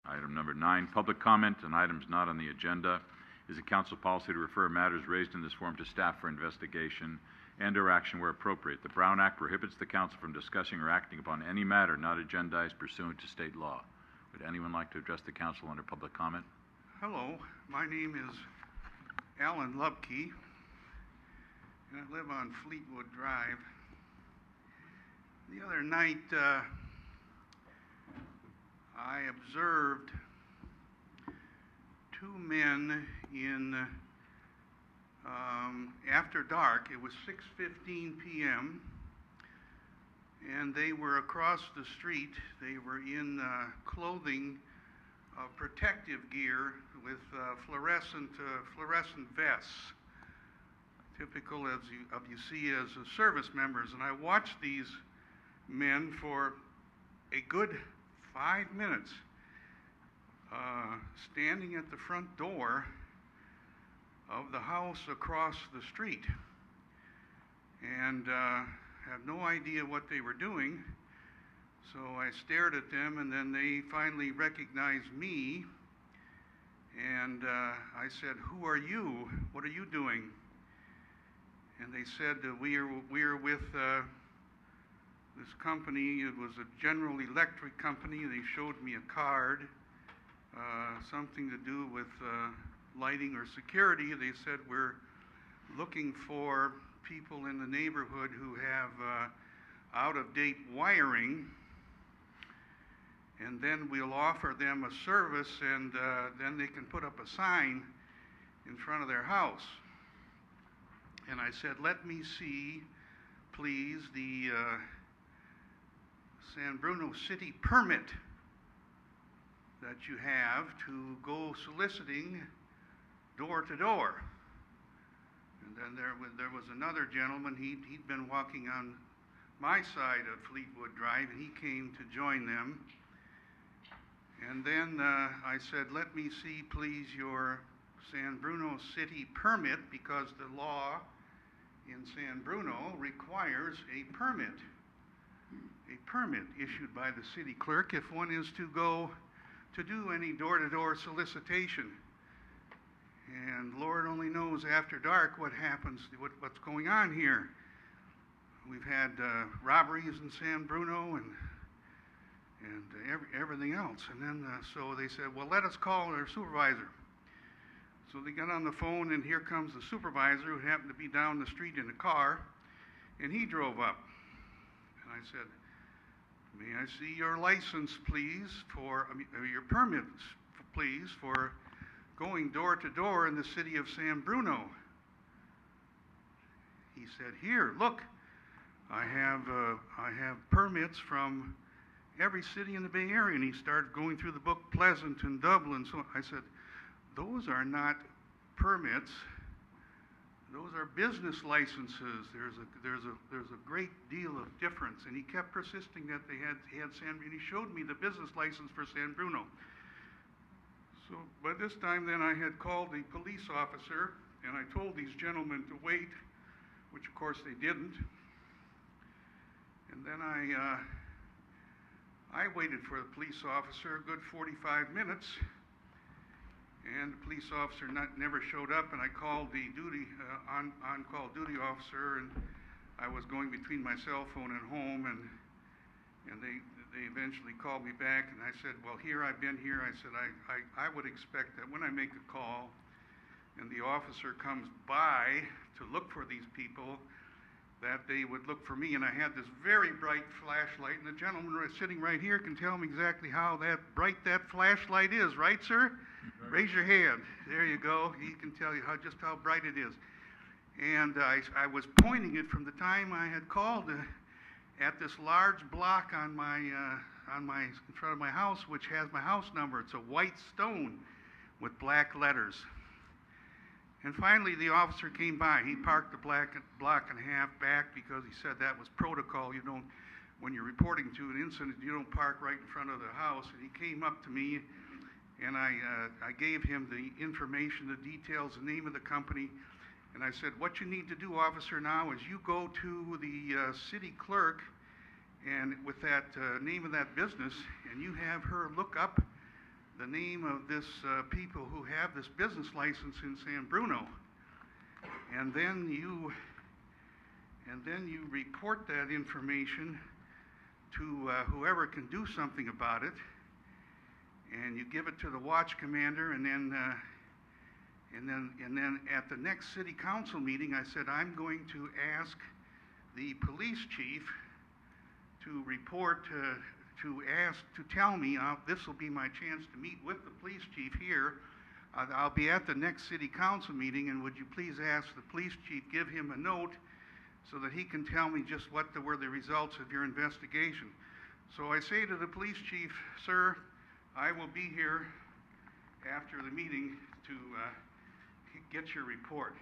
Item number 9, public comment on items not on the agenda. Is it council policy to refer matters raised in this forum to staff for investigation and/or action where appropriate? The Brown Act prohibits the council from discussing or acting upon any matter not agendized pursuant to state law. Would anyone like to address the council under public comment? Hello, my name is Alan Lubke, and I live on Fleetwood Drive. The other night, I observed two men in after dark. It was 6:15 p.m. and they were across the street. They were in clothing, protective gear with fluorescent vests, typical as you see as service members. And I watched these men for a good 5 minutes, standing at the front door of the house across the street, and had no idea what they were doing. So I stared at them, and then they finally recognized me, and I said, "Who are you? What are you doing?" And they said, we are with this company. It was a General Electric company. They showed me a card, something to do with lighting or security. They said, "We're looking for people in the neighborhood who have out-of-date wiring, and then we'll offer them a service, and then they can put up a sign in front of their house." And I said, "Let me see, please, the San Bruno city permit that you have to go soliciting door to door." And then there was another gentleman. He'd been walking on my side of Fleetwood Drive, and he came to join them. And then I said, "Let me see, please, your San Bruno city permit, because the law in San Bruno requires a permit issued by the city clerk if one is to go to do any door-to-door solicitation. And Lord only knows after dark what happens, what's going on here. We've had robberies in San Bruno and everything else." And then so they said, "Well, let us call our supervisor." So they got on the phone, and here comes the supervisor, who happened to be down the street in a car, and he drove up. And I said, "May I see your license, please, your permit, please, for going door to door in the city of San Bruno?" He said, "Here, look, I have permits from every city in the Bay Area." And he started going through the book, Pleasant and Dublin. So I said, "Those are not permits. Those are business licenses. There's a great deal of difference." And he kept persisting that he had San Bruno. He showed me the business license for San Bruno. So by this time, then, I had called the police officer, and I told these gentlemen to wait, which of course they didn't. And then I waited for the police officer a good 45 minutes. And the police officer never showed up, and I called the on-call duty officer, and I was going between my cell phone and home, and they eventually called me back, and I said, "Well, here I've been here." I said, I would expect that when I make a call and the officer comes by to look for these people, that they would look for me. And I had this very bright flashlight, and the gentleman sitting right here can tell me exactly how bright that flashlight is, right, sir? Right. Raise your hand. There you go. He can tell you just how bright it is. And I was pointing it from the time I had called at this large block in front of my house, which has my house number. It's a white stone with black letters. And finally, the officer came by. He parked the block and a half back, because he said that was protocol. You don't, when you're reporting to an incident, you don't park right in front of the house. And he came up to me, and I gave him the information, the details, the name of the company. And I said, "What you need to do, officer, now is you go to the city clerk, and with that name of that business, and you have her look up the name of this people who have this business license in San Bruno. And then you report that information to whoever can do something about it, and you give it to the watch commander, and then at the next city council meeting, I said, I'm going to ask the police chief to report, to tell me, this will be my chance to meet with the police chief here. I'll be at the next city council meeting, and would you please ask the police chief, give him a note so that he can tell me just what were the results of your investigation. So I say to the police chief, sir, I will be here after the meeting to get your report.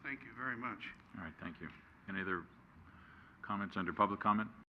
Thank you very much. All right, thank you. Any other comments under public comment?